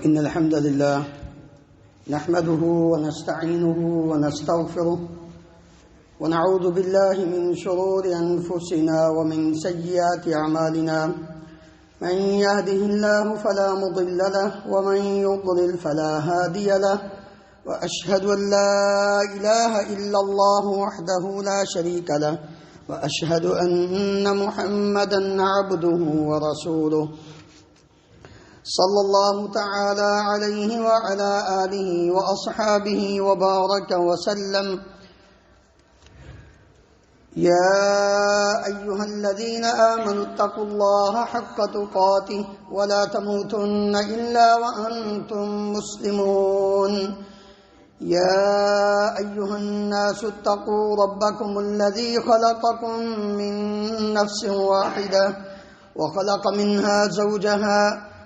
إن الحمد لله نحمده ونستعينه ونستغفره ونعوذ بالله من شرور أنفسنا ومن سيئات أعمالنا. من يهده الله فلا مضل له ومن يضلل فلا هادي له، وأشهد أن لا إله إلا الله وحده لا شريك له، وأشهد أن محمدا عبده ورسوله صلى الله تعالى عليه وعلى آله وأصحابه وبارك وسلم. يا أيها الذين آمنوا اتقوا الله حق تقاته ولا تموتن إلا وأنتم مسلمون. يا أيها الناس اتقوا ربكم الذي خلقكم من نفس واحدة وخلق منها زوجها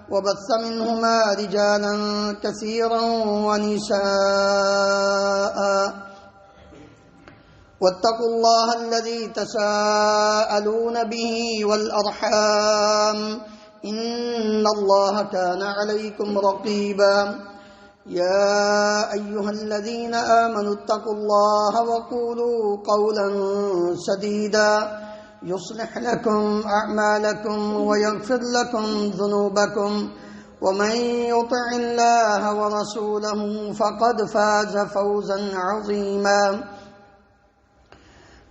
وبث منهما رجالا كثيرا ونساء، واتقوا الله الذي تساءلون به والأرحام إن الله كان عليكم رقيبا. يا أيها الذين آمنوا اتقوا الله وقولوا قولا سديدا يصلح لكم أعمالكم ويغفر لكم ذنوبكم، ومن يطع الله ورسوله فقد فاز فوزا عظيما.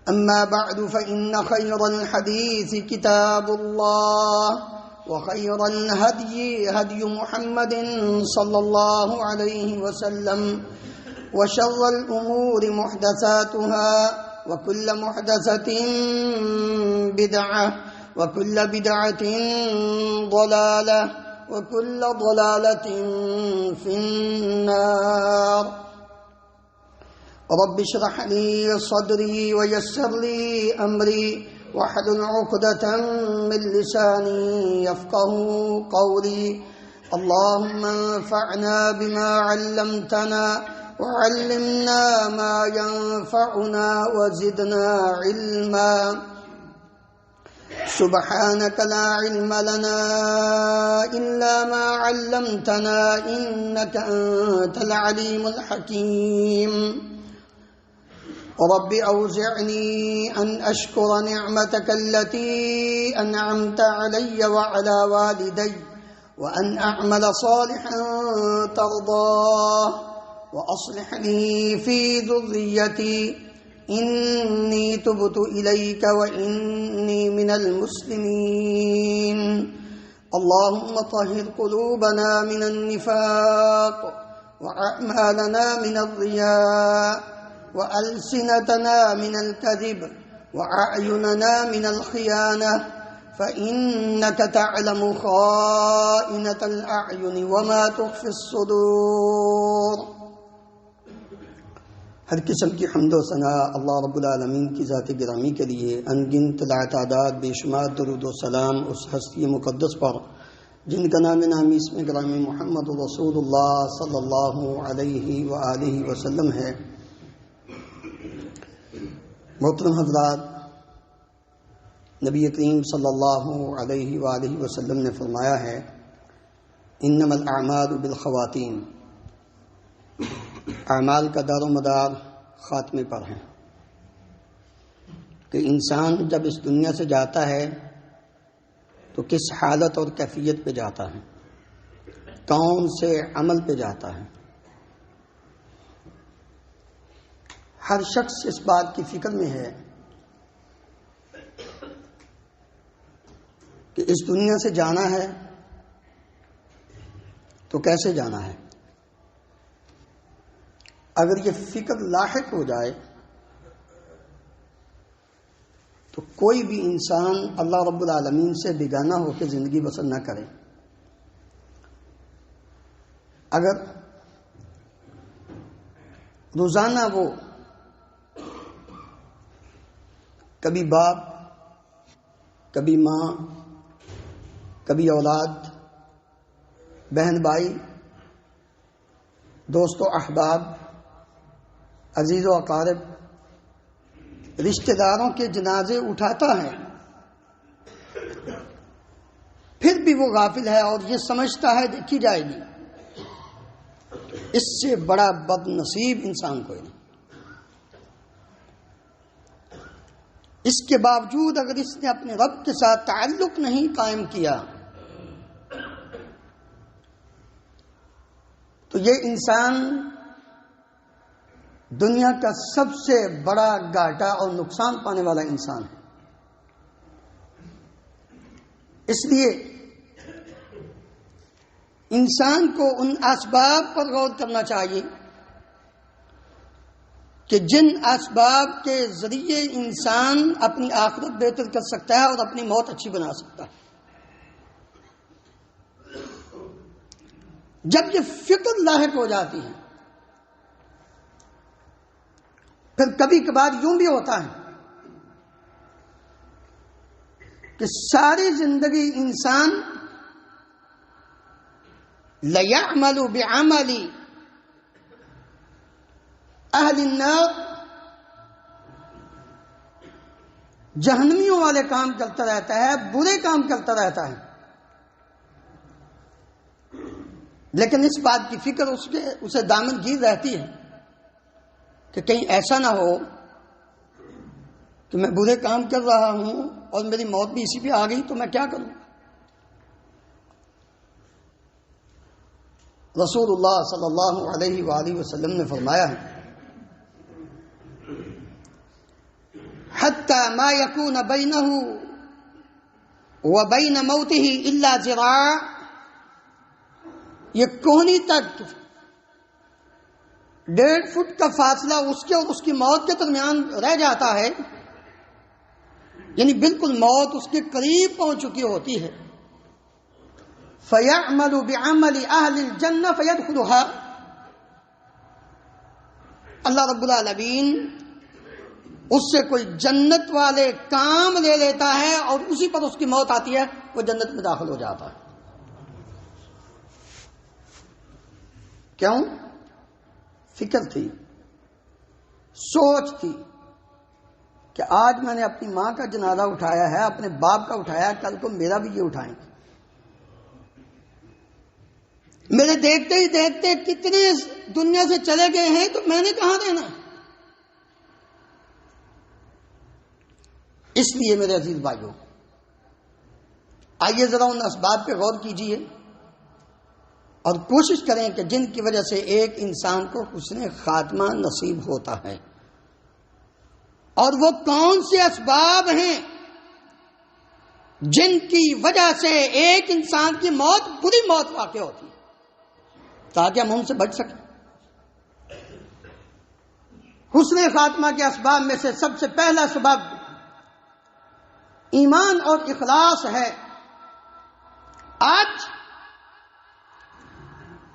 أما بعد فإن خير الحديث كتاب الله، وخير الهدي هدي محمد صلى الله عليه وسلم، وشر الأمور محدثاتها، وكل محدثة بدعة، وكل بدعة ضلالة، وكل ضلالة في النار. رب اشرح لي صدري ويسر لي أمري واحلل عقدة من لساني يفقه قولي. اللهم انفعنا بما علمتنا وعلمنا ما ينفعنا وزدنا علما. سبحانك لا علم لنا إلا ما علمتنا إنك أنت العليم الحكيم. رب أوزعني أن أشكر نعمتك التي أنعمت علي وعلى والدي، وأن أعمل صالحا ترضاه، وأصلح لي في ذريتي إني تبت إليك وإني من المسلمين. اللهم طهر قلوبنا من النفاق، وأعمالنا من الرياء، وألسنتنا من الكذب، وأعيننا من الخيانة، فإنك تعلم خائنة الأعين وما تخفي الصدور. ہر قسم کی حمد و ثنا اللہ رب العالمین کی ذات گرامی کے لیے، ان گنت لا تعداد بے شمار درود و سلام اس ہستی مقدس پر جن کا نام نامی اسم گرامی محمد رسول اللہ صلی اللہ علیہ وآلہ وسلم ہے۔ محترم حضرات، نبی کریم صلی اللہ علیہ وآلہ وسلم نے فرمایا ہے، انما الاعمال بالخواتیم، اعمال کا دار و مدار خاتمے پر ہے، کہ انسان جب اس دنیا سے جاتا ہے تو کس حالت اور کیفیت پہ جاتا ہے، کون سے عمل پہ جاتا ہے۔ ہر شخص اس بات کی فکر میں ہے کہ اس دنیا سے جانا ہے تو کیسے جانا ہے۔ اگر یہ فکر لاحق ہو جائے تو کوئی بھی انسان اللہ رب العالمین سے بیگانہ ہو کے زندگی بسر نہ کرے۔ اگر روزانہ وہ کبھی باپ، کبھی ماں، کبھی اولاد، بہن بھائی، دوست و احباب، عزیز و اقارب، رشتہ داروں کے جنازے اٹھاتا ہے، پھر بھی وہ غافل ہے اور یہ سمجھتا ہے دیکھی جائے گی، اس سے بڑا بد نصیب انسان کوئی نہیں۔ اس کے باوجود اگر اس نے اپنے رب کے ساتھ تعلق نہیں قائم کیا تو یہ انسان دنیا کا سب سے بڑا گھاٹا اور نقصان پانے والا انسان ہے۔ اس لیے انسان کو ان اسباب پر غور کرنا چاہیے کہ جن اسباب کے ذریعے انسان اپنی آخرت بہتر کر سکتا ہے اور اپنی موت اچھی بنا سکتا ہے۔ جب یہ فکر لاحق ہو جاتی ہے، پھر کبھی کبھار یوں بھی ہوتا ہے کہ ساری زندگی انسان لَيَعْمَلُ بِعَمَلِ اہل النار، جہنمیوں والے کام کرتا رہتا ہے، برے کام کرتا رہتا ہے، لیکن اس بات کی فکر اسے دامن گیر رہتی ہے کہ کہیں ایسا نہ ہو کہ میں برے کام کر رہا ہوں اور میری موت بھی اسی پہ آ گئی تو میں کیا کروں۔ رسول اللہ صلی اللہ علیہ وآلہ وسلم نے فرمایا ہے حتی ما یکون بینہ وبین موتہ الا ذراع، یہ کوہنی تک 1.5 فٹ کا فاصلہ اس کے اور اس کی موت کے درمیان رہ جاتا ہے، یعنی بالکل موت اس کے قریب پہنچ چکی ہوتی ہے۔ فَيَعْمَلُ بِعَمَلِ أَهْلِ الْجَنَّةِ فَيَدْخُلُهَا، اللہ رب العالمین اس سے کوئی جنت والے کام لے لیتا ہے اور اسی پر اس کی موت آتی ہے، وہ جنت میں داخل ہو جاتا ہے۔ کیوں؟ فکر تھی، سوچ تھی کہ آج میں نے اپنی ماں کا جنازہ اٹھایا ہے، اپنے باپ کا اٹھایا، کل کو میرا بھی یہ اٹھائیں گے۔ میرے دیکھتے ہی دیکھتے کتنے دنیا سے چلے گئے ہیں تو میں نے کہاں رہنا۔ اس لیے میرے عزیز بھائیوں، آئیے ذرا ان اسباب پہ غور کیجئے اور کوشش کریں کہ جن کی وجہ سے ایک انسان کو حسن خاتمہ نصیب ہوتا ہے، اور وہ کون سے اسباب ہیں جن کی وجہ سے ایک انسان کی موت بری موت واقع ہوتی ہے، تاکہ ہم ان سے بچ سکیں۔ حسن خاتمہ کے اسباب میں سے سب سے پہلا سبب ایمان اور اخلاص ہے۔ آج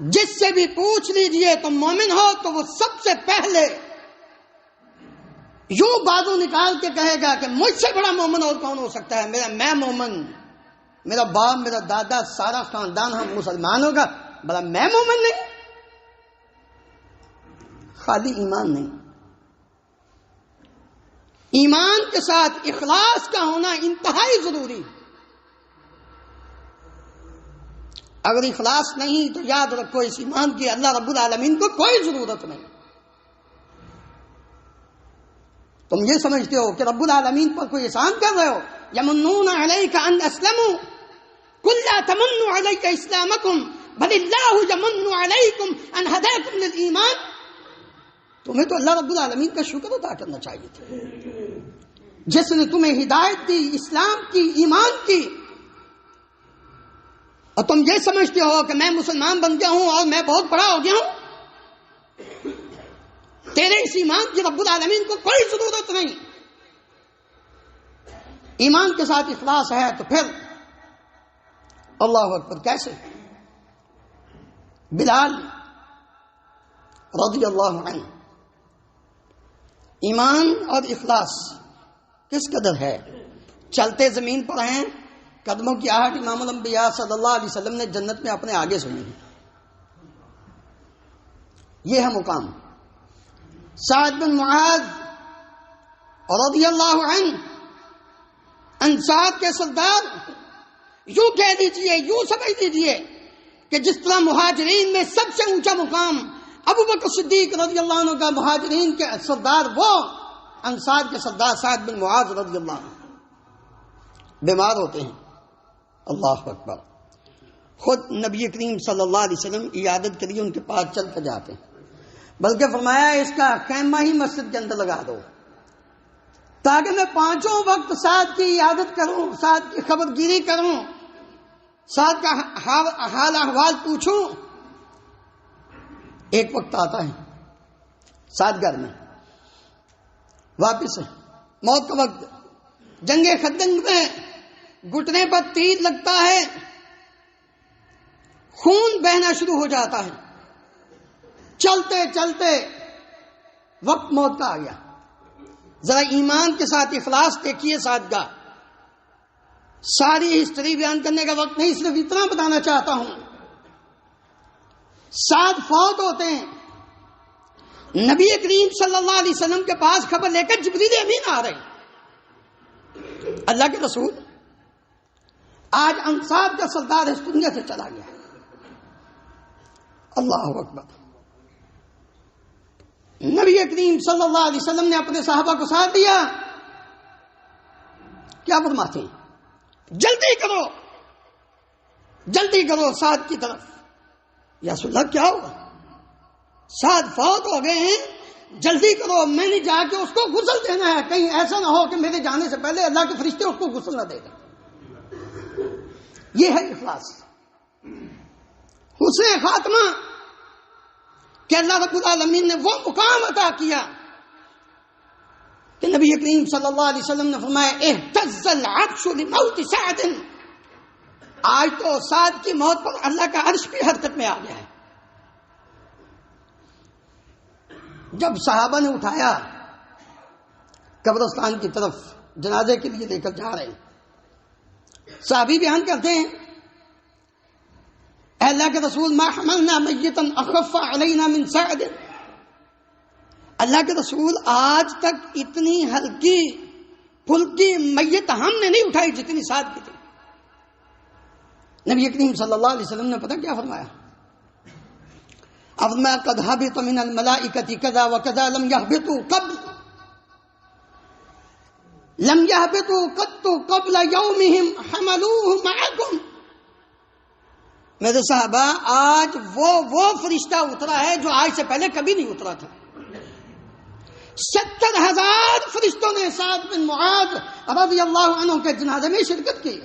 جس سے بھی پوچھ لیجئے تم مومن ہو تو وہ سب سے پہلے یوں بازو نکال کے کہے گا کہ مجھ سے بڑا مومن اور کون ہو سکتا ہے، میں مومن، میرا باپ، میرا دادا، سارا خاندان ہم مسلمان ہوگا، بڑا میں مومن نہیں۔ خالی ایمان نہیں، ایمان کے ساتھ اخلاص کا ہونا انتہائی ضروری۔ اگر اخلاص نہیں تو یاد رکھو اس ایمان کی اللہ رب العالمین کو کوئی ضرورت نہیں۔ تم یہ سمجھتے ہو کہ رب العالمین پر کوئی احسان کر رہے ہو، یمنون علیک ان اسلموا قل لا تمنوا علیک اسلامکم بل اللہ یمن علیکم ان ہداکم للایمان۔ تمہیں تو اللہ رب العالمین کا شکر ادا کرنا چاہیے تھا، جس نے تمہیں ہدایت دی، اسلام کی، ایمان کی، اور تم یہ سمجھتے ہو کہ میں مسلمان بن گیا ہوں اور میں بہت بڑا ہو گیا ہوں۔ تیرے اس ایمان کی رب العالمین کو کوئی ضرورت نہیں۔ ایمان کے ساتھ اخلاص ہے تو پھر اللہ اکبر کیسے؟ بلال رضی اللہ عنہ، ایمان اور اخلاص کس قدر ہے؟ چلتے زمین پر ہیں، قدموں کی آہٹ امام الانبیاء صلی اللہ علیہ وسلم نے جنت میں اپنے آگے سنی ہے۔ یہ ہے مقام۔ سعد بن معاذ رضی اللہ عنہ، انصار کے سردار، یوں کہہ دیجئے، یوں سمجھ لیجئے کہ جس طرح مہاجرین میں سب سے اونچا مقام ابو بکر صدیق رضی اللہ عنہ کا، مہاجرین کے سردار وہ، انصار کے سردار سعد بن معاذ رضی اللہ عنہ بیمار ہوتے ہیں، اللہ اکبر، خود نبی کریم صلی اللہ علیہ وسلم عیادت کے لیے ان کے پاس چل کر جاتے ہیں، بلکہ فرمایا اس کا خیمہ ہی مسجد کے اندر لگا دو تاکہ میں پانچوں وقت سعد کی عیادت کروں، سعد کی خبر گیری کروں، سعد کا حال احوال پوچھوں۔ ایک وقت آتا ہے سعد گھر میں واپس ہے، موت کا وقت، جنگ خندق میں گھٹنے پر تیر لگتا ہے، خون بہنا شروع ہو جاتا ہے، چلتے چلتے وقت موت کا آ گیا۔ ذرا ایمان کے ساتھ اخلاص دیکھیے سعد کا، ساری ہسٹری بیان کرنے کا وقت نہیں، صرف اتنا بتانا چاہتا ہوں، سعد فوت ہوتے ہیں، نبی کریم صلی اللہ علیہ وسلم کے پاس خبر لے کر جبریل امین آ رہے، اللہ کے رسول آج انصار کا سردار اس دنیا سے چلا گیا، اللہ اکبر۔ نبی کریم صلی اللہ علیہ وسلم نے اپنے صحابہ کو ساتھ دیا، کیا فرماتے ہیں؟ جلدی کرو سعد کی طرف۔ یا رسول اللہ کیا ہوگا؟ سعد فوت ہو گئے ہیں، جلدی کرو، میں نے جا کے اس کو غسل دینا ہے، کہیں ایسا نہ ہو کہ میرے جانے سے پہلے اللہ کے فرشتے اس کو غسل نہ دے دیں۔ یہ ہے اخلاص، حسن خاتمہ، کہ اللہ رب العالمین نے وہ مقام عطا کیا کہ نبی کریم صلی اللہ علیہ وسلم نے فرمایا اہتز العرش لموت سعد، آج تو سعد کی موت پر اللہ کا عرش بھی حرکت میں آ گیا ہے۔ جب صحابہ نے اٹھایا قبرستان کی طرف جنازے کے لیے لے کر جا رہے ہیں، صحابی بیان کرتے ہیں اے اللہ کے رسول ما حملنا میتا اخف علینا من سعد، اللہ کے رسول آج تک اتنی ہلکی پھلکی میت ہم نے نہیں اٹھائی جتنی سعد کی تھی۔ نبی کریم صلی اللہ علیہ وسلم نے پتہ کیا فرمایا؟ فرمایا قد هبط من الملائکۃ کذا وکذا لم يهبطوا قط قبل يومهم حملوه معكم۔ میرے صحابہ آج وہ فرشتہ اترا ہے جو آج سے پہلے کبھی نہیں اترا تھا۔ 70,000 فرشتوں نے سعد بن معاذ رضی اللہ عنہ کے جنازے میں شرکت کی۔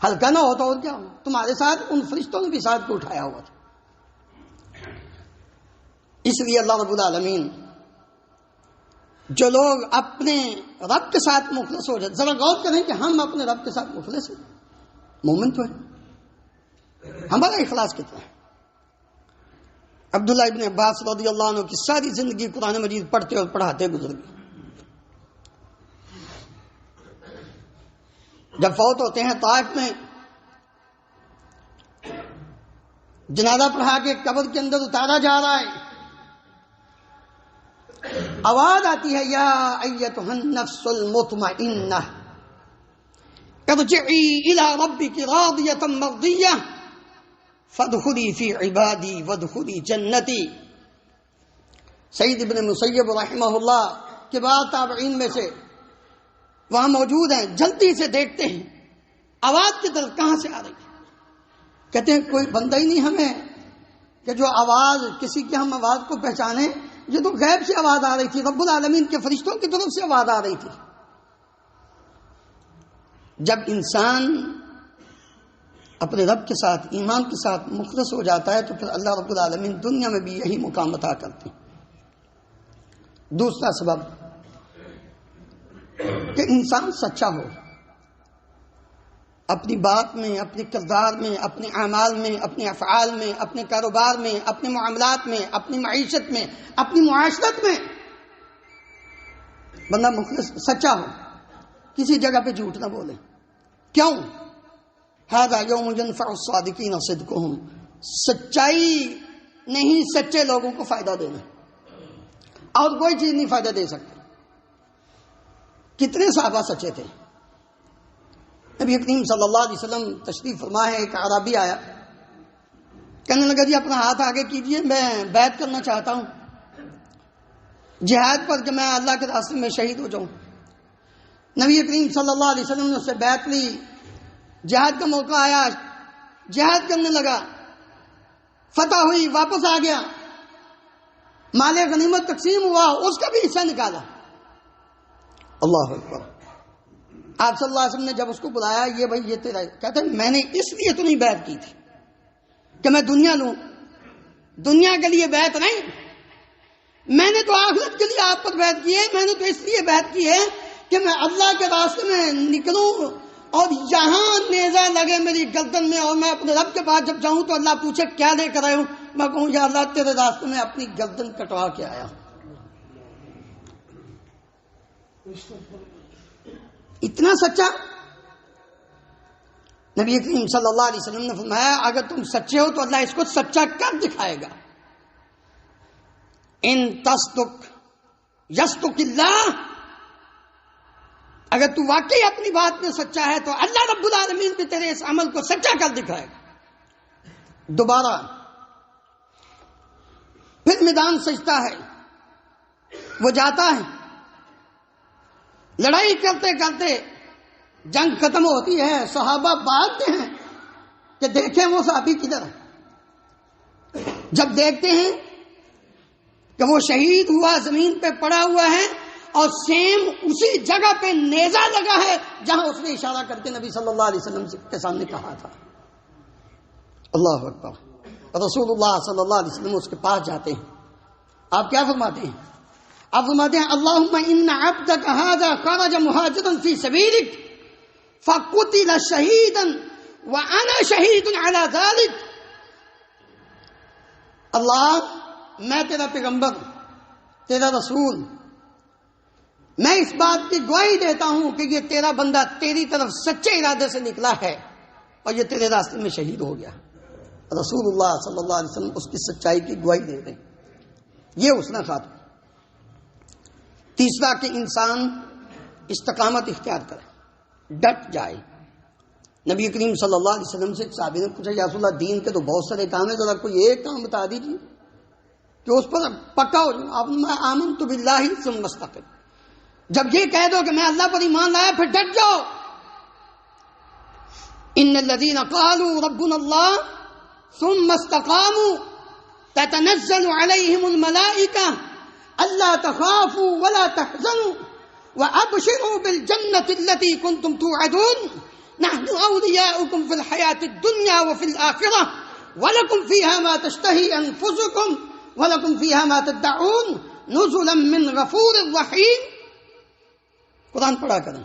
ہلکا نہ ہو تو اور کیا ہو، تمہارے ساتھ ان فرشتوں نے بھی سعد کو اٹھایا ہوا تھا۔ اس لیے اللہ رب العالمین جو لوگ اپنے رب کے ساتھ مخلص ہو جائے، ذرا غور کریں کہ ہم اپنے رب کے ساتھ مخلص ہیں، مومن تو ہیں، ہمارا اخلاص کتنا ہے؟ عبداللہ ابن عباس رضی اللہ عنہ کی ساری زندگی قرآن مجید پڑھتے اور پڑھاتے گزر گئی۔ جب فوت ہوتے ہیں طائف میں، جنازہ پڑھا کے قبر کے اندر اتارا جا رہا ہے، آواز آتی ہے یا ایتھا النفس المطمئنہ ارجعی الی ربک راضیۃ مرضیہ فادخلی فی عبادی وادخلی جنتی۔ سعید ابن مسیب رحمہ اللہ کے بعد تابعین میں سے وہاں موجود ہیں، جلدی سے دیکھتے ہیں آواز کی طرف کہاں سے آ رہی ہے، کہتے ہیں کوئی بندہ ہی نہیں ہمیں کہ جو آواز کسی کی ہم آواز کو پہچانے، یہ تو غیب سے آواز آ رہی تھی، رب العالمین کے فرشتوں کی طرف سے آواز آ رہی تھی۔ جب انسان اپنے رب کے ساتھ ایمان کے ساتھ مخلص ہو جاتا ہے تو پھر اللہ رب العالمین دنیا میں بھی یہی مقام عطا کرتے ہیں۔ دوسرا سبب کہ انسان سچا ہو، اپنی بات میں، اپنے کردار میں، اپنے اعمال میں، اپنے افعال میں، اپنے کاروبار میں، اپنے معاملات میں، اپنی معیشت میں، اپنی معاشرت میں بندہ مخلص سچا ہو، کسی جگہ پہ جھوٹ نہ بولے۔ کیوں؟ ھذا یوم ینفع الصادقین صدقہم، سچائی نہیں سچے لوگوں کو فائدہ دینا، اور کوئی چیز نہیں فائدہ دے سکتی۔ کتنے صحابہ سچے تھے؟ نبی کریم صلی اللہ علیہ وسلم تشریف فرما ہے، ایک عربی آیا، کہنے لگا جی اپنا ہاتھ آگے کیجئے، میں بیعت کرنا چاہتا ہوں جہاد پر کہ میں اللہ کے راستے میں شہید ہو جاؤں۔ نبی کریم صلی اللہ علیہ وسلم نے اس سے بیعت لی، جہاد کا موقع آیا، جہاد کرنے لگا، فتح ہوئی، واپس آ گیا، مال غنیمت تقسیم ہوا، اس کا بھی حصہ نکالا۔ اللہ اکبر۔ آپ صلی اللہ علیہ وسلم نے جب اس کو بلایا، یہ بھائی یہ تیرا، کہتا ہے میں نے اس لیے تو نہیں بیعت کی تھی کہ میں دنیا لوں، دنیا کے لیے بیعت نہیں، میں نے تو آخرت کے لیے آپ پر بیعت کی ہے، میں نے تو اس لیے بیعت کی ہے کہ میں اللہ کے راستے میں نکلوں اور یہاں نیزہ لگے میری گردن میں، اور میں اپنے رب کے پاس جب جاؤں تو اللہ پوچھے کیا لے کر آئے ہوں، میں کہوں یا اللہ تیرے راستے میں اپنی گردن کٹوا کے آیا۔ اتنا سچا نبی کریم صلی اللہ علیہ وسلم نے فرمایا اگر تم سچے ہو تو اللہ اس کو سچا کر دکھائے گا۔ ان تصدق یصدق اللہ، اگر تو واقعی اپنی بات میں سچا ہے تو اللہ رب العالمین بھی تیرے اس عمل کو سچا کر دکھائے گا۔ دوبارہ پھر میدان سجتا ہے، وہ جاتا ہے، لڑائی کرتے کرتے جنگ ختم ہوتی ہے، صحابہ بھاگتے ہیں کہ دیکھیں وہ صحابی کدھر ہے۔ جب دیکھتے ہیں کہ وہ شہید ہوا، زمین پہ پڑا ہوا ہے، اور سیم اسی جگہ پہ نیزہ لگا ہے جہاں اس نے اشارہ کر کے نبی صلی اللہ علیہ وسلم کے سامنے کہا تھا۔ اللہ اکبر۔ رسول اللہ صلی اللہ علیہ وسلم اس کے پاس جاتے ہیں، آپ کیا فرماتے ہیں؟ آپ فرماتے ہیں اللہم ان عبدک ھذا خرج مہاجرا فی سبیلک فقتل شہیدا وانا شہید علی ذلک۔ اللہ، میں تیرا پیغمبر، تیرا رسول، میں اس بات کی گواہی دیتا ہوں کہ یہ تیرا بندہ تیری طرف سچے ارادے سے نکلا ہے اور یہ تیرے راستے میں شہید ہو گیا۔ رسول اللہ صلی اللہ علیہ وسلم اس کی سچائی کی گواہی دے دیں، یہ اس نے خاتم۔ تیسرا کہ انسان استقامت اختیار کرے، ڈٹ جائے۔ نبی کریم صلی اللہ علیہ وسلم سے ایک صحابی نے پوچھا یا رسول اللہ دین کے تو بہت سارے کام ہیں، ذرا کوئی ایک کام بتا دیجیے کہ اس پر پکا ہو جاؤں۔ آپ نے آمنت باللہ ثم استقم، جب یہ کہہ دو کہ میں اللہ پر ایمان لایا پھر ڈٹ جاؤ۔ ان الذین قالوا ربنا اللہ ثم استقاموا تتنزل علیہم الملائکہ الا تخافوا ولا تحزنوا وابشروا بالجنة التي كنتم توعدون نحن اولیاؤکم فی الحیاة الدنیا وفی الآخرہ ولکم فیہا ما تشتہی انفسکم ولکم فیہا ما تدعون نزلا من غفور رحیم۔ قرآن پڑھا کریں،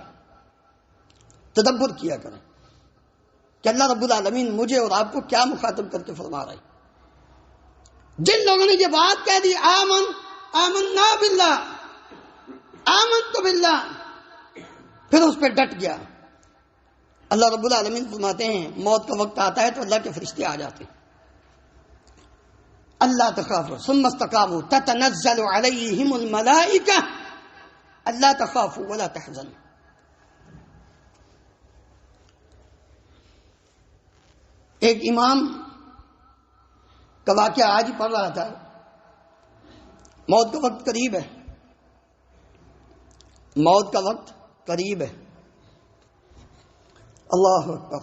تدبر کیا کریں کہ اللہ رب العالمین مجھے اور آپ کو کیا مخاطب کر کے فرما رہے ہیں۔ جن لوگوں نے یہ بات کہہ دی آمنا باللہ، آمنت باللہ، پھر اس پہ ڈٹ گیا، اللہ رب العالمین فرماتے ہیں موت کا وقت آتا ہے تو اللہ کے فرشتے آ جاتے ہیں۔ اللہ تخافوا ثم استقاموا تتنزل علیہم الملائکہ اللہ تخافوا ولا تحزنوا۔ ایک امام کا واقعہ آج ہی پڑھ رہا تھا، موت کا وقت قریب ہے، موت کا وقت قریب ہے۔ اللہ اکبر۔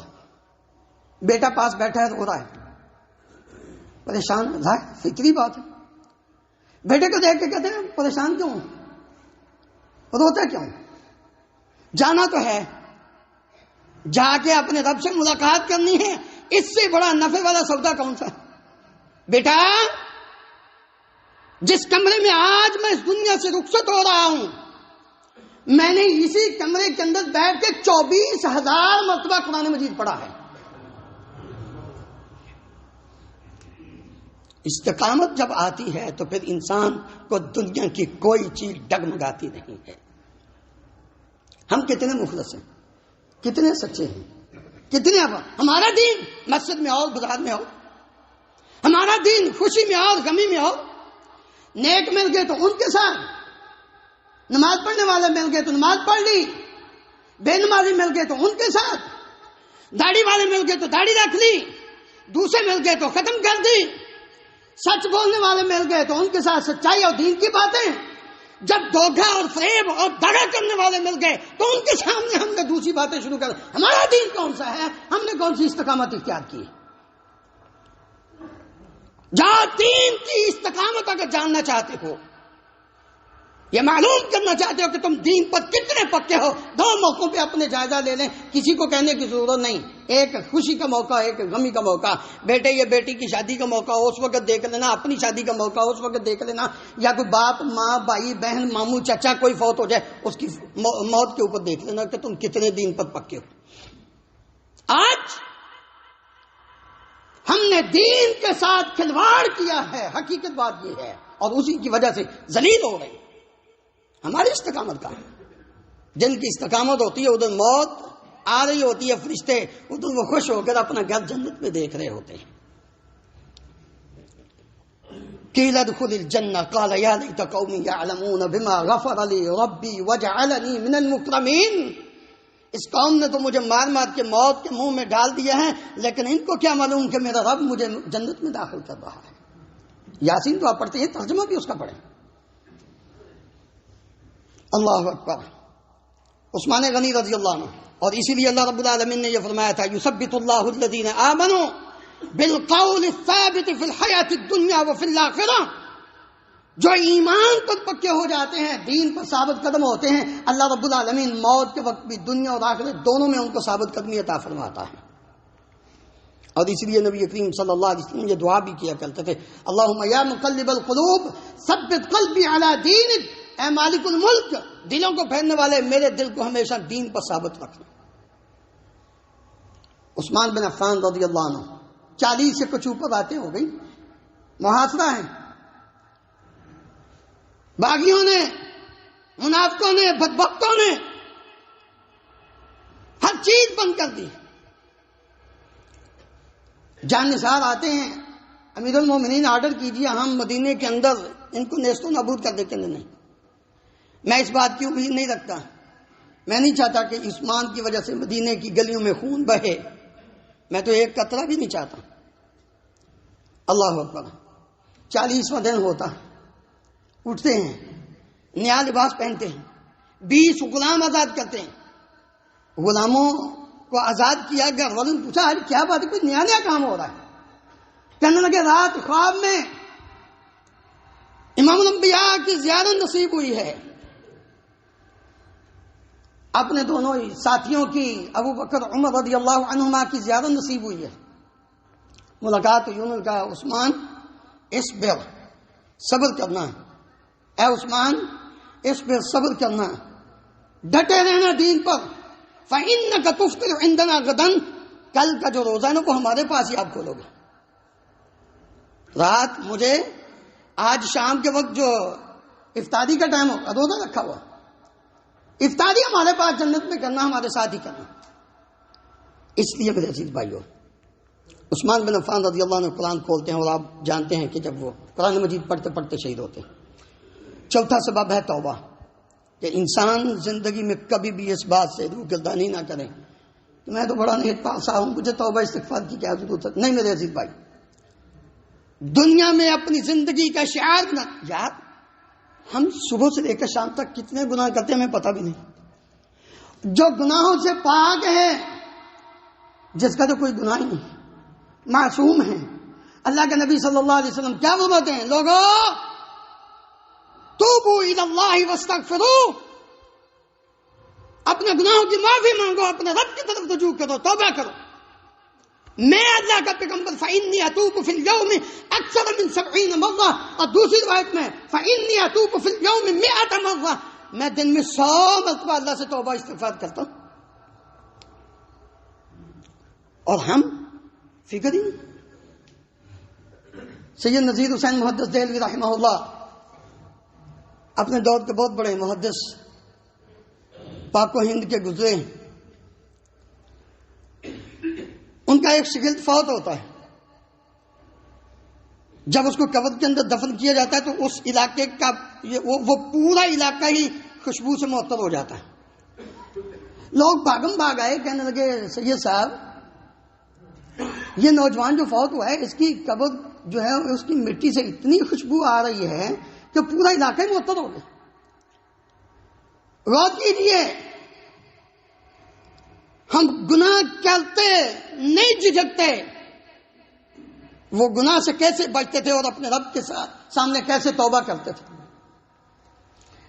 بیٹا پاس بیٹھا ہے رو رہا ہے، پریشان، فطری بات ہے۔ بیٹے کو دیکھ کے کہتے ہیں پریشان کیوں، روتا کیوں؟ جانا تو ہے، جا کے اپنے رب سے ملاقات کرنی ہے، اس سے بڑا نفع والا سودا کون سا؟ بیٹا، جس کمرے میں آج میں اس دنیا سے رخصت ہو رہا ہوں، میں نے اسی کمرے کے اندر بیٹھ کے 24,000 مرتبہ قرآن مجید پڑھا ہے۔ استقامت جب آتی ہے تو پھر انسان کو دنیا کی کوئی چیز ڈگمگاتی نہیں ہے۔ ہم کتنے مخلص ہیں، کتنے سچے ہیں، کتنے ہمارا دین مسجد میں ہو، بازار میں ہو، ہمارا دین خوشی میں اور غمی میں ہو، نیک مل گئے تو ان کے ساتھ، نماز پڑھنے والے مل گئے تو نماز پڑھ لی، بے نمازی مل گئے تو ان کے ساتھ، داڑھی والے مل گئے تو داڑھی رکھ لی، دوسرے مل گئے تو ختم کر دی، سچ بولنے والے مل گئے تو ان کے ساتھ سچائی اور دین کی باتیں، جب دھوکہ اور فریب اور دغا کرنے والے مل گئے تو ان کے سامنے ہم نے دوسری باتیں شروع کر. ہمارا دین کون سا ہے؟ ہم نے کون سی استقامت اختیار کی؟ جہاں دین کی استقامت اگر جاننا چاہتے ہو، یہ معلوم کرنا چاہتے ہو کہ تم دین پر کتنے پکے ہو، دو موقعوں پہ اپنے جائزہ لے لیں. کسی کو کہنے کی ضرورت نہیں. ایک خوشی کا موقع، ایک غمی کا موقع. بیٹے یا بیٹی کی شادی کا موقع ہو اس وقت دیکھ لینا، اپنی شادی کا موقع ہو اس وقت دیکھ لینا، یا کوئی باپ ماں بھائی بہن ماموں چچا کوئی فوت ہو جائے اس کی موت کے اوپر دیکھ لینا کہ تم کتنے دین پر پکے ہو. آج ہم نے دین کے ساتھ کھلواڑ کیا ہے، حقیقت بات یہ ہے، اور اسی کی وجہ سے ذلیل ہو گئے. ہماری استقامت کا، جن کی استقامت ہوتی ہے ادھر موت آ رہی ہوتی ہے، فرشتے ادھر وہ خوش ہو کر اپنا گھر جنت میں دیکھ رہے ہوتے ہیں. قیل ادخل الجنہ قال یا لیت قومی یعلمون بما غفر لی ربی وجعلنی من المکرمین. اس قوم نے تو مجھے مار مار کے موت کے منہ میں ڈال دیا ہے، لیکن ان کو کیا معلوم کہ میرا رب مجھے جنت میں داخل کر رہا ہے. یاسین تو آپ پڑھتے ہیں، ترجمہ بھی اس کا پڑھیں. اللہ اکبر. عثمان غنی رضی اللہ عنہ. اور اسی لیے اللہ رب العالمین نے یہ فرمایا تھا یثبت اللہ الذین آمنوا بالقول الثابت فی الحیاۃ الدنیا وفی الآخرہ. جو ایمان پر پکے ہو جاتے ہیں، دین پر ثابت قدم ہوتے ہیں، اللہ رب العالمین موت کے وقت بھی دنیا اور آخرت دونوں میں ان کو ثابت قدمی عطا فرماتا ہے. اور اس لیے نبی کریم صلی اللہ علیہ وسلم یہ دعا بھی کیا کرتے تھے، اللہم یا مقلب القلوب ثبت قلبی علی دینک. اے مالک الملک، دلوں کو پھیرنے والے، میرے دل کو ہمیشہ دین پر ثابت رکھنا. عثمان بن عفان رضی اللہ عنہ 40 سے کچھ اوپر باتیں ہو گئی، محاصرہ ہے. باغیوں نے، منافقوں نے، بدبختوں نے ہر چیز بند کر دی. جانثار آتے ہیں، امیر المومنین آرڈر کیجیے ہم مدینے کے اندر ان کو نیست و نابود کر دیتے. نہیں، میں اس بات کی امید نہیں رکھتا. میں نہیں چاہتا کہ عثمان کی وجہ سے مدینے کی گلیوں میں خون بہے. میں تو ایک قطرہ بھی نہیں چاہتا. اللہ اکبر. 40واں دن ہوتا، اٹھتے ہیں، نیا لباس پہنتے ہیں، 20 غلام آزاد کرتے ہیں. غلاموں کو آزاد کیا، گھر والوں نے پوچھا کیا بات ہے، کوئی نیا نیا کام ہو رہا ہے. کہنے لگے رات خواب میں امام الانبیاء کی زیارت نصیب ہوئی ہے. اپنے دونوں ساتھیوں کی، ابو بکر عمر رضی اللہ عنہما کی زیارت نصیب ہوئی ہے. ملاقات ہوئی. انہوں نے کہا عثمان اصبر، صبر کرنا ہے. اے عثمان اصبر، صبر کرنا ہے، ڈٹے رہنا دین پر. فإنک تفطر عندنا غدا، کل کا جو روزہ ہے نا وہ ہمارے پاس ہی آپ کھولو گے. رات مجھے آج شام کے وقت جو افطاری کا ٹائم ہوگا روزہ رکھا ہوا، افطاری ہمارے پاس جنت میں کرنا، ہمارے ساتھ ہی کرنا. اس لیے میرے عزیز بھائیو، عثمان بن عفان رضی اللہ عنہ قرآن کھولتے ہیں اور آپ جانتے ہیں کہ جب وہ قرآن مجید پڑھتے پڑھتے شہید ہوتے ہیں. چوتھا سبب ہے توبہ، کہ انسان زندگی میں کبھی بھی اس بات سے روگردانی نہ کرے کہ میں تو بڑا نیک پاسا ہوں، مجھے توبہ استغفار کی کیا ضرورت ہے. نہیں میرے عزیز بھائی، دنیا میں اپنی زندگی کا شعار بنا. یار ہم صبح سے لے کر شام تک کتنے گناہ کرتے ہیں ہمیں پتہ بھی نہیں. جو گناہوں سے پاک ہے، جس کا تو کوئی گناہ ہی نہیں، معصوم ہے. اللہ کے نبی صلی اللہ علیہ وسلم کیا فرماتے ہیں؟ لوگوں توبوا الی اللہ واستغفروا، اپنے گناہوں کی معافی مانگو، اپنے رب کی طرف رجوع کرو، توبہ کرو. میں اللہ کا پیغمبر فإنی اتوب فی اليوم اکثر من 70 مرہ، اور دوسری روایت میں فإنی اتوب فی اليوم 100 مرہ، میں دن میں 100 مرتبہ اللہ سے توبہ استغفار کرتا ہوں. اور ہم فکر ہی نہیں. سید نذیر حسین محدث دہلوی رحمہ اللہ اپنے دور کے بہت بڑے محدث، پاک و ہند کے گزرے. ان کا ایک شاگرد فوت ہوتا ہے. جب اس کو قبر کے اندر دفن کیا جاتا ہے تو اس علاقے کا وہ پورا علاقہ ہی خوشبو سے معطر ہو جاتا ہے. لوگ بھاگم بھاگ آئے، کہنے لگے سید صاحب یہ نوجوان جو فوت ہوا ہے اس کی قبر جو ہے اس کی مٹی سے اتنی خوشبو آ رہی ہے کہ پورا علاقہ ہی معطر ہو گیا. غور کیجیے، ہم گناہ کرتے نہیں جھجکتے، وہ گناہ سے کیسے بچتے تھے اور اپنے رب کے سامنے کیسے توبہ کرتے تھے.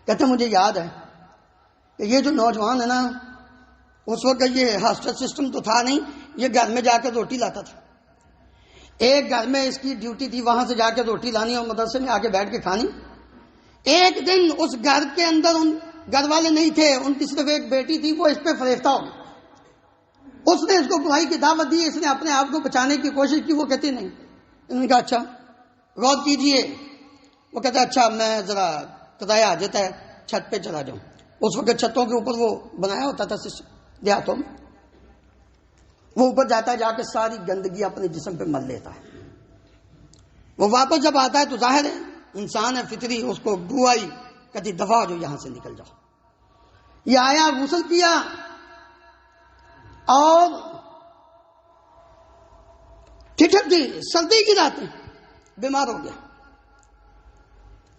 کہتے مجھے یاد ہے کہ یہ جو نوجوان ہے نا، اس وقت یہ ہاسٹل سسٹم تو تھا نہیں، یہ گھر میں جا کر روٹی لاتا تھا. ایک گھر میں اس کی ڈیوٹی تھی، وہاں سے جا کے روٹی لانی اور مدرسے میں آ کے بیٹھ کے کھانی. ایک دن اس گھر کے اندر ان گھر والے نہیں تھے، ان کی صرف ایک بیٹی تھی، وہ اس پہ فریفتہ ہو گئی. اس نے اس کو برائی کی دعوت دی، اس نے اپنے آپ کو بچانے کی کوشش کی، وہ کہتے نہیں. انہوں نے کہا اچھا غور کیجئے. وہ کہتا اچھا میں ذرا قضایا حاجت ہے چھت پہ چلا جاؤں. اس وقت چھتوں کے اوپر وہ بنایا ہوتا تھا دیہاتوں میں. وہ اوپر جاتا ہے، جا کے ساری گندگی اپنے جسم پہ مل لیتا ہے. وہ واپس جب آتا ہے تو ظاہر ہے انسان ہے فطری، اس کو بو آئی، کہتی دفعہ ہو جو یہاں سے نکل جاؤ. یہ آیا، غسل کیا اور ٹھٹر تھی، سردی کی راتیں، بیمار ہو گیا.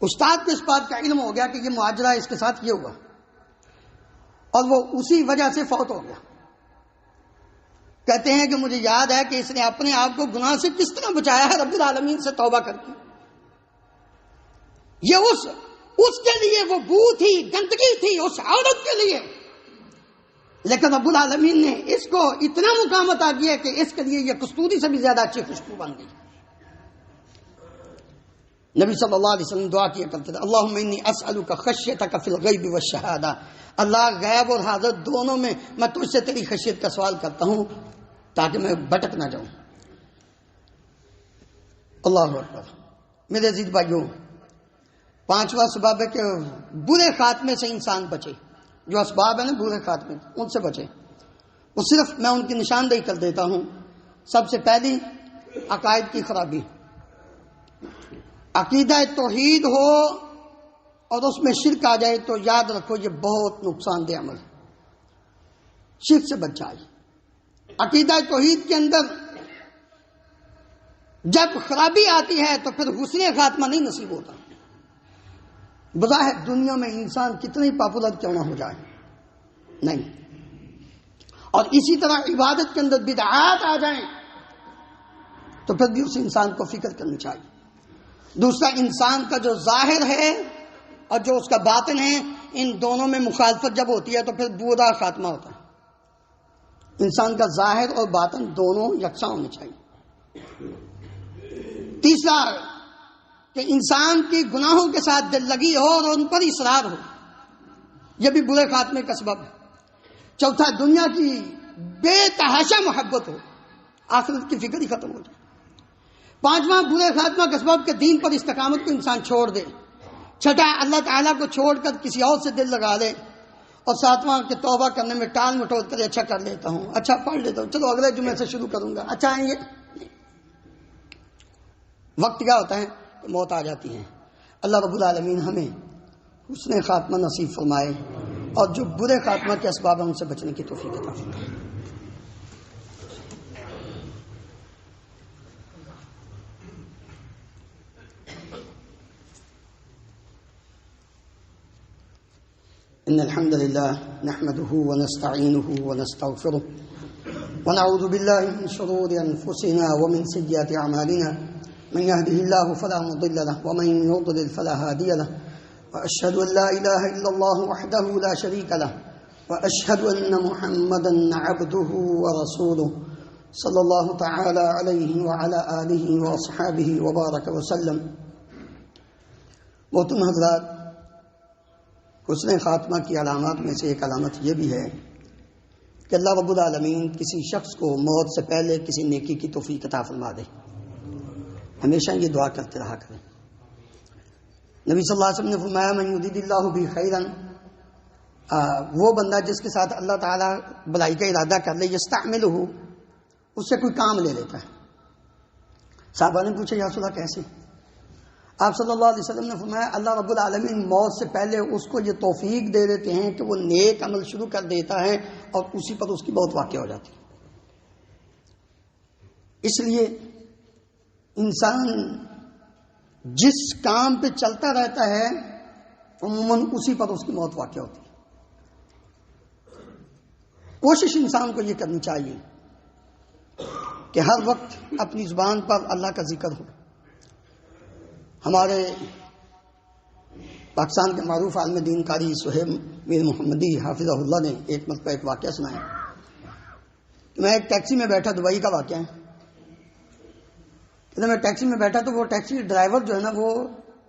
استاد کو اس بات کا علم ہو گیا کہ یہ معاجرہ اس کے ساتھ یہ ہوا، اور وہ اسی وجہ سے فوت ہو گیا. کہتے ہیں کہ مجھے یاد ہے کہ اس نے اپنے آپ کو گناہ سے کس طرح بچایا ہے رب العالمین سے توبہ کر کے. یہ اس کے لیے وہ بو تھی، گندگی تھی اس عورت کے لیے، لیکن رب العالمین نے اس کو اتنا مقام عطا کیا کہ اس کے لیے یہ کستوری سے بھی زیادہ اچھی خوشبو بن گئی. نبی صلی اللہ علیہ وسلم دعا کیا کرتے تھے اللہم انی اسألک خشیتک فی الغیب والشہادہ. اللہ غیب اور حاضر دونوں میں میں تجھ سے تیری خشیت کا سوال کرتا ہوں تاکہ میں بھٹک نہ جاؤں. اللہ اکبر. میرے عزیز بھائیوں، پانچواں سبب ہے کہ برے خاتمے سے انسان بچے. جو اسباب ہیں نا برے خاتمے، ان سے بچے. وہ صرف میں ان کی نشاندہی کر دیتا ہوں. سب سے پہلی عقائد کی خرابی. عقیدہ توحید ہو اور اس میں شرک آ جائے تو یاد رکھو یہ بہت نقصان دہ عمل ہے. شرک سے بچ جائے. عقیدہ توحید کے اندر جب خرابی آتی ہے تو پھر حسن خاتمہ نہیں نصیب ہوتا. بظاہر دنیا میں انسان کتنی پاپولر کیوں نہ ہو جائے، نہیں. اور اسی طرح عبادت کے اندر بدعات آ جائیں تو پھر بھی اس انسان کو فکر کرنی چاہیے. دوسرا، انسان کا جو ظاہر ہے اور جو اس کا باطن ہے، ان دونوں میں مخالفت جب ہوتی ہے تو پھر برا خاتمہ ہوتا ہے. انسان کا ظاہر اور باطن دونوں یکساں ہونے چاہیے. تیسرا کہ انسان کی گناہوں کے ساتھ دل لگی ہو اور ان پر اصرار ہو، یہ بھی برے خاتمے کا سبب ہے. چوتھا، دنیا کی بے تحاشا محبت ہو، آخرت کی فکر ہی ختم ہو جائے. پانچواں برے خاتمہ کا سبب کہ دین پر استقامت کو انسان چھوڑ دے. چھٹا، اللہ تعالیٰ کو چھوڑ کر کسی اور سے دل لگا لے. اور ساتواں کہ توبہ کرنے میں ٹال مٹول کر اچھا کر لیتا ہوں، اچھا پڑھ لیتا ہوں، چلو اگلے جمعے سے شروع کروں گا، اچھا آئیں گے. وقت کیا ہوتا ہے کہ موت آ جاتی ہے. اللہ رب العالمین ہمیں حسن خاتمہ نصیب فرمائے اور جو برے خاتمہ کے اسباب ہیں ان سے بچنے کی توفیق عطا فرمائے. إن الحمد لله نحمده ونستعينه ونستغفره ونعوذ بالله من شرور أنفسنا ومن سيئات أعمالنا من يهده الله فلا مضل له ومن يضلل فلا هادي له وأشهد أن لا إله إلا الله وحده لا شريك له وأشهد أن محمدا عبده ورسوله صلى الله تعالى عليه وعلى آله وأصحابه وبارك وسلم. محترم حضرات، حسن خاتمہ کی علامات میں سے ایک علامت یہ بھی ہے کہ اللہ رب العالمین کسی شخص کو موت سے پہلے کسی نیکی کی توفیق عطا فرما دے. ہمیشہ یہ دعا کرتے رہا کریں. نبی صلی اللہ علیہ وسلم نے فرمایا من یرید اللہ بہ خیرا، وہ بندہ جس کے ساتھ اللہ تعالیٰ بلائی کا ارادہ کر لے، یستعملہ، اس سے کوئی کام لے لیتا ہے. صحابہ نے پوچھا یا رسول اللہ کیسے؟ آپ صلی اللہ علیہ وسلم نے فرمایا اللہ رب العالمین موت سے پہلے اس کو یہ توفیق دے دیتے ہیں کہ وہ نیک عمل شروع کر دیتا ہے اور اسی پر اس کی موت واقع ہو جاتی ہے. اس لیے انسان جس کام پہ چلتا رہتا ہے عموماً اسی پر اس کی موت واقع ہوتی ہے۔ کوشش انسان کو یہ کرنی چاہیے کہ ہر وقت اپنی زبان پر اللہ کا ذکر ہو۔ ہمارے پاکستان کے معروف عالم دین قاری سہیب میر محمدی حافظہ اللہ نے ایک مرتبہ ایک واقعہ سنایا کہ میں ایک ٹیکسی میں بیٹھا، دبئی کا واقعہ ہے، میں ٹیکسی میں بیٹھا تو وہ ٹیکسی ڈرائیور جو ہے نا وہ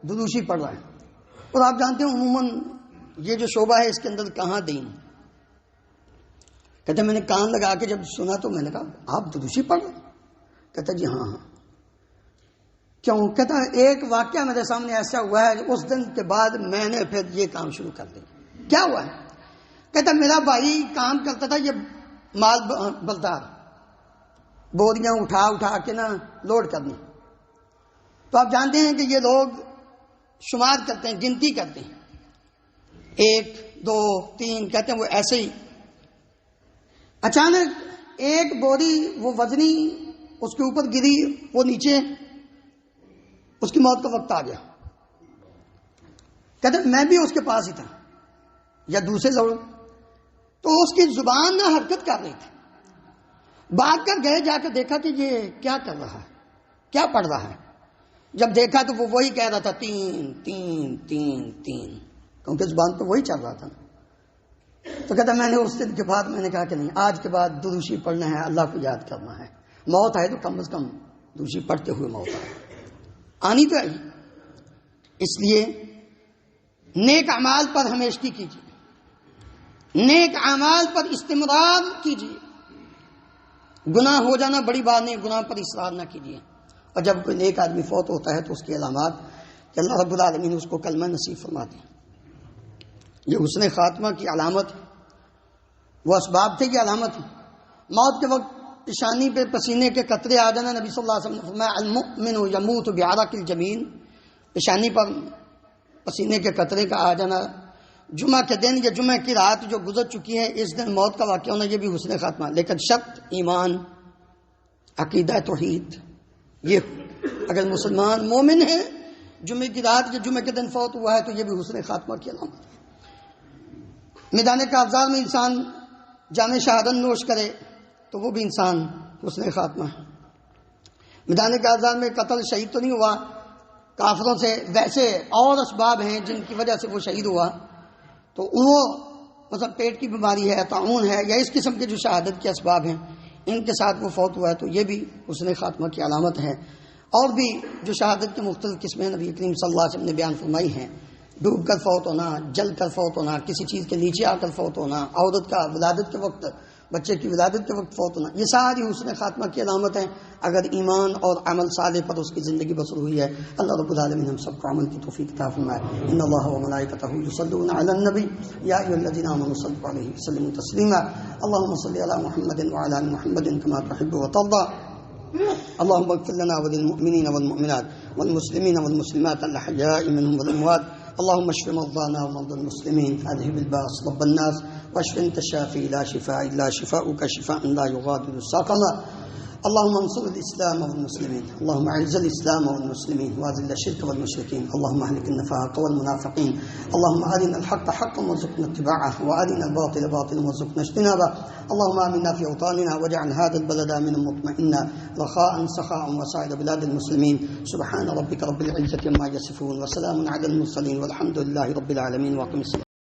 دروشی پڑھ رہا ہے، اور آپ جانتے ہیں عموماً یہ جو شعبہ ہے اس کے اندر کہاں دین، کہتے میں نے کان لگا کے جب سنا تو میں نے کہا آپ دروشی پڑھ رہے ہیں؟ کہتا جی ہاں۔ کیوں؟ کہتا ایک واقعہ میرے سامنے ایسا ہوا ہے اس دن کے بعد میں نے پھر یہ کام شروع کر دیا۔ کیا ہوا ہے؟ کہتا میرا بھائی کام کرتا تھا یہ مال بردار، بوریاں اٹھا کے نا لوڈ کرنی، تو آپ جانتے ہیں کہ یہ لوگ شمار کرتے ہیں، گنتی کرتے ہیں، 1 2 3 کہتے ہیں، وہ ایسے ہی اچانک ایک بوری وہ وزنی اس کے اوپر گری، وہ نیچے، اس کی موت کا وقت آ گیا۔ کہتے میں بھی اس کے پاس ہی تھا یا دوسرے لوگ، تو اس کی زبان نہ حرکت کر رہی تھی، بھاگ کر گئے، جا کر دیکھا کہ یہ کیا کر رہا ہے، کیا پڑھ رہا ہے۔ جب دیکھا تو وہ وہی کہہ رہا تھا 3 3 3 3، کیونکہ زبان پہ وہی چل رہا تھا۔ تو کہتا میں نے اس دن کے بعد میں نے کہا کہ نہیں، آج کے بعد دروشی پڑھنا ہے، اللہ کو یاد کرنا ہے، موت آئے تو کم از کم دروشی پڑھتے ہوئے موت آنی تو آئی۔ اس لیے نیک اعمال پر ہمیشگی کیجیے، نیک اعمال پر استمرار کیجیے، گناہ ہو جانا بڑی بات نہیں، گناہ پر اصرار نہ کیجیے۔ اور جب کوئی نیک آدمی فوت ہوتا ہے تو اس کی علامات کہ اللہ رب العالمین اس کو کلمہ نصیب فرماتے ہیں، یہ حسن خاتمہ کی علامت، وہ اسباب تھے کی علامت ہے۔ موت کے وقت پیشانی پہ پسینے کے قطرے آ جانا، نبی صلی اللہ علیہ وسلم نے فرمایا المؤمن یموت بعرق الجبین، پیشانی پر پسینے کے قطرے کا آ جانا، جمعہ کے دن یا جمعہ کی رات جو گزر چکی ہے اس دن موت کا واقعہ ہونا، یہ بھی حسن خاتمہ، لیکن شرط ایمان، عقیدہ توحید، یہ اگر مسلمان مومن ہے جمعہ کی رات یا جمعہ کے دن فوت ہوا ہے تو یہ بھی حسن خاتمہ کی علامت ہے۔ میدان کاغذات میں انسان جام شہادت نوش کرے تو وہ بھی انسان حسن خاتمہ ہے۔ میدان کاغذات میں قتل شہید تو نہیں ہوا کافروں سے، ویسے اور اسباب ہیں جن کی وجہ سے وہ شہید ہوا، تو وہ مثلا پیٹ کی بیماری ہے، طاعون ہے، یا اس قسم کے جو شہادت کے اسباب ہیں ان کے ساتھ وہ فوت ہوا ہے تو یہ بھی حسن خاتمہ کی علامت ہے۔ اور بھی جو شہادت کے مختلف قسمیں نبی کریم صلی اللہ علیہ وسلم نے بیان فرمائی ہیں، ڈوب کر فوت ہونا، جل کر فوت ہونا، کسی چیز کے نیچے آ کر فوت ہونا، عورت کا ولادت کے وقت، بچے کی ولادت کے وقت فوت ہونا، یہ ساری حسن خاتمہ کی علامت ہیں اگر ایمان اور عمل صالح پر اس کی زندگی بسر ہوئی ہے۔ اللہ رب العالمین ہم سب کو عمل کی توفیق عطا فرمائے۔ ان اللہ و ملائکتہ یصلون علی النبی یا ایھا الذین آمنوا صلوا علیہ وسلموا تسلیما۔ اللهم صل علی محمد وعلی آل محمد کما تحب وترضى۔ اللهم اغفر لنا وللمؤمنین والمؤمنات والمسلمین والمسلمات الاحیاء منهم والاموات۔ اللهم اشف مرضانا ومرضى المسلمين، اذهب الباس رب الناس واشف انت الشافي لا شفاء الا شفاؤك شفاء لا يغادر سقما۔ اللهم انصر الاسلام والمسلمين، اللهم اعز الاسلام والمسلمين واذل الشرك والمشركين، اللهم اهلك النفاق والمنافقين، اللهم ارنا الحق حقا وارزقنا اتباعه وارنا الباطل باطلا وارزقنا اجتنابه، اللهم امنا في اوطاننا واجعل هذا البلد امنا مطمئنا رخاء سخاء وسائر بلاد المسلمين، سبحان ربك رب العزة عما يصفون وسلام على المرسلين والحمد لله رب العالمين، واقم الصلاة.